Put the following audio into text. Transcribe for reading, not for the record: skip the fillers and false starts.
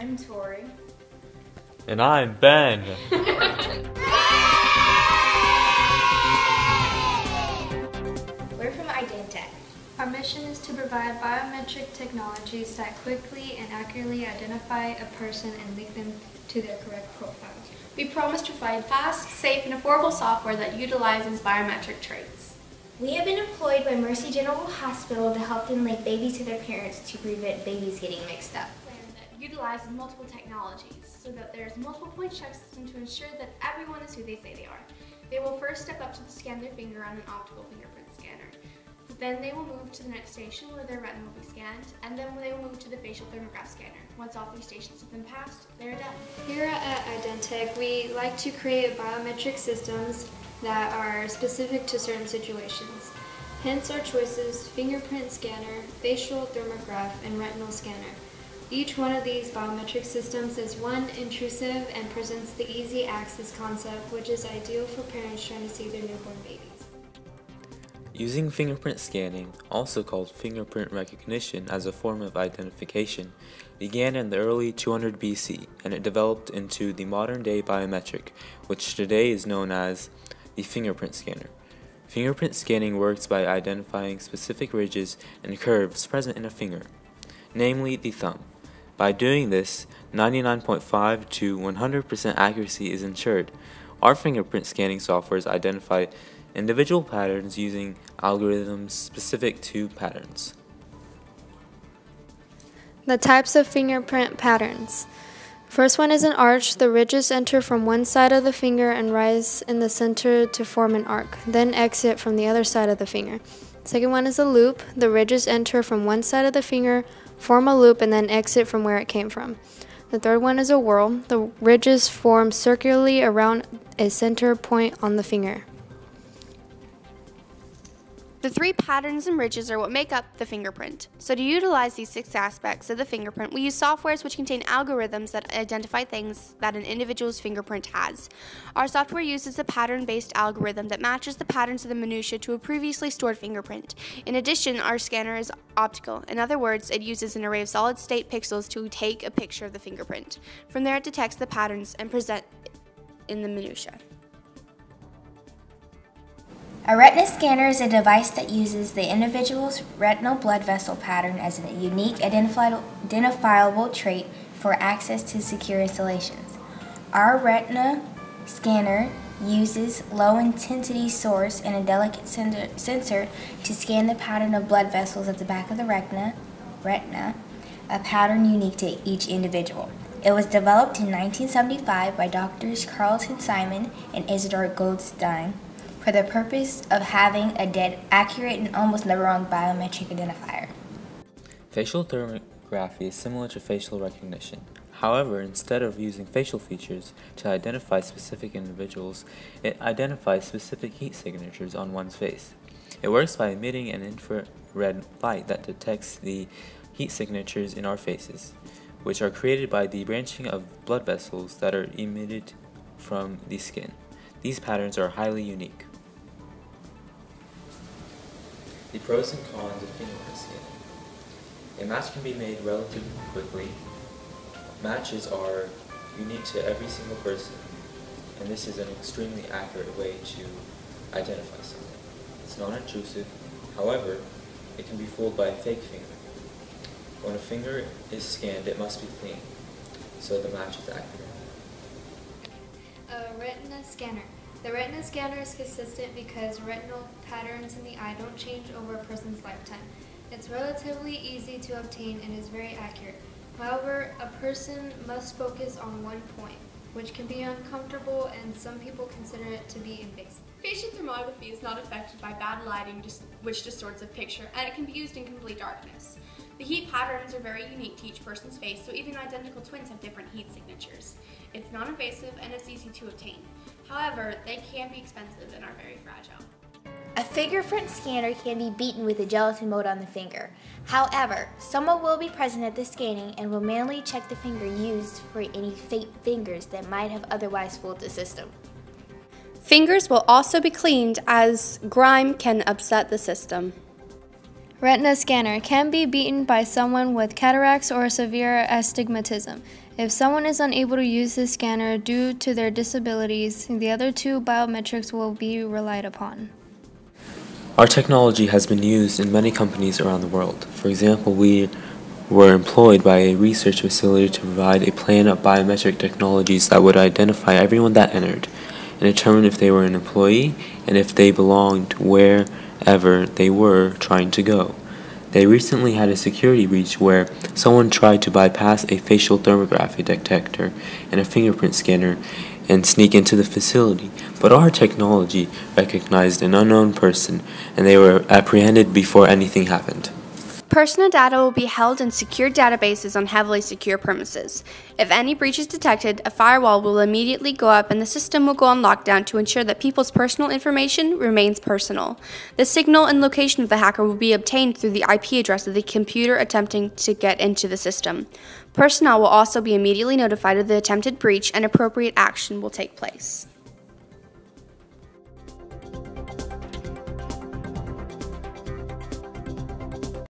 I'm Tori. And I'm Ben. We're from IdenTech. Our mission is to provide biometric technologies that quickly and accurately identify a person and link them to their correct profile. We promise to provide fast, safe, and affordable software that utilizes biometric traits. We have been employed by Mercy General Hospital to help them link babies to their parents to prevent babies getting mixed up. That utilizes multiple technologies so that there's a multiple point check system to ensure that everyone is who they say they are. They will first step up to scan their finger on an optical fingerprint scanner. Then they will move to the next station where their retina will be scanned, and then they will move to the facial thermograph scanner. Once all 3 stations have been passed, they're done. Here at IdenTech, we like to create biometric systems that are specific to certain situations. Hence our choices: fingerprint scanner, facial thermograph, and retinal scanner. Each one of these biometric systems is non-intrusive and presents the easy access concept, which is ideal for parents trying to see their newborn babies. Using fingerprint scanning, also called fingerprint recognition as a form of identification, began in the early 200 BC, and it developed into the modern-day biometric, which today is known as the fingerprint scanner. Fingerprint scanning works by identifying specific ridges and curves present in a finger, namely the thumb. By doing this, 99.5 to 100% accuracy is ensured. Our fingerprint scanning softwares identify individual patterns using algorithms specific to patterns. The types of fingerprint patterns. First one is an arch. The ridges enter from one side of the finger and rise in the center to form an arc, then exit from the other side of the finger. Second one is a loop. The ridges enter from one side of the finger, form a loop, and then exit from where it came from. The third one is a whorl. The ridges form circularly around a center point on the finger. The 3 patterns and ridges are what make up the fingerprint. So to utilize these 6 aspects of the fingerprint, we use softwares which contain algorithms that identify things that an individual's fingerprint has. Our software uses a pattern-based algorithm that matches the patterns of the minutiae to a previously stored fingerprint. In addition, our scanner is optical. In other words, it uses an array of solid-state pixels to take a picture of the fingerprint. From there, it detects the patterns and presents in the minutiae. A retina scanner is a device that uses the individual's retinal blood vessel pattern as a unique identifiable trait for access to secure installations. Our retina scanner uses low-intensity source and a delicate sensor to scan the pattern of blood vessels at the back of the retina, a pattern unique to each individual. It was developed in 1975 by Drs. Carlton Simon and Isidore Goldstein for the purpose of having a dead accurate and almost never wrong biometric identifier. Facial thermography is similar to facial recognition. However, instead of using facial features to identify specific individuals, it identifies specific heat signatures on one's face. It works by emitting an infrared light that detects the heat signatures in our faces, which are created by the branching of blood vessels that are emitted from the skin. These patterns are highly unique. The pros and cons of fingerprint scanning. A match can be made relatively quickly. Matches are unique to every single person, and this is an extremely accurate way to identify something. It's non-intrusive, however, it can be fooled by a fake finger. When a finger is scanned, it must be clean, so the match is accurate. A retina scanner. The retina scanner is consistent because retinal patterns in the eye don't change over a person's lifetime. It's relatively easy to obtain and is very accurate. However, a person must focus on one point, which can be uncomfortable, and some people consider it to be invasive. Facial thermography is not affected by bad lighting, which distorts a picture, and it can be used in complete darkness. The heat patterns are very unique to each person's face, so even identical twins have different heat signatures. It's non-invasive and it's easy to obtain. However, they can be expensive and are very fragile. A fingerprint scanner can be beaten with a gelatin mold on the finger. However, someone will be present at the scanning and will manually check the finger used for any fake fingers that might have otherwise fooled the system. Fingers will also be cleaned as grime can upset the system. Retina scanner can be beaten by someone with cataracts or severe astigmatism. If someone is unable to use this scanner due to their disabilities, the other two biometrics will be relied upon. Our technology has been used in many companies around the world. For example, we were employed by a research facility to provide a plan of biometric technologies that would identify everyone that entered and determine if they were an employee and if they belonged wherever they were trying to go. They recently had a security breach where someone tried to bypass a facial thermography detector and a fingerprint scanner and sneak into the facility, but our technology recognized an unknown person and they were apprehended before anything happened. Personal data will be held in secure databases on heavily secure premises. If any breach is detected, a firewall will immediately go up and the system will go on lockdown to ensure that people's personal information remains personal. The signal and location of the hacker will be obtained through the IP address of the computer attempting to get into the system. Personnel will also be immediately notified of the attempted breach and appropriate action will take place.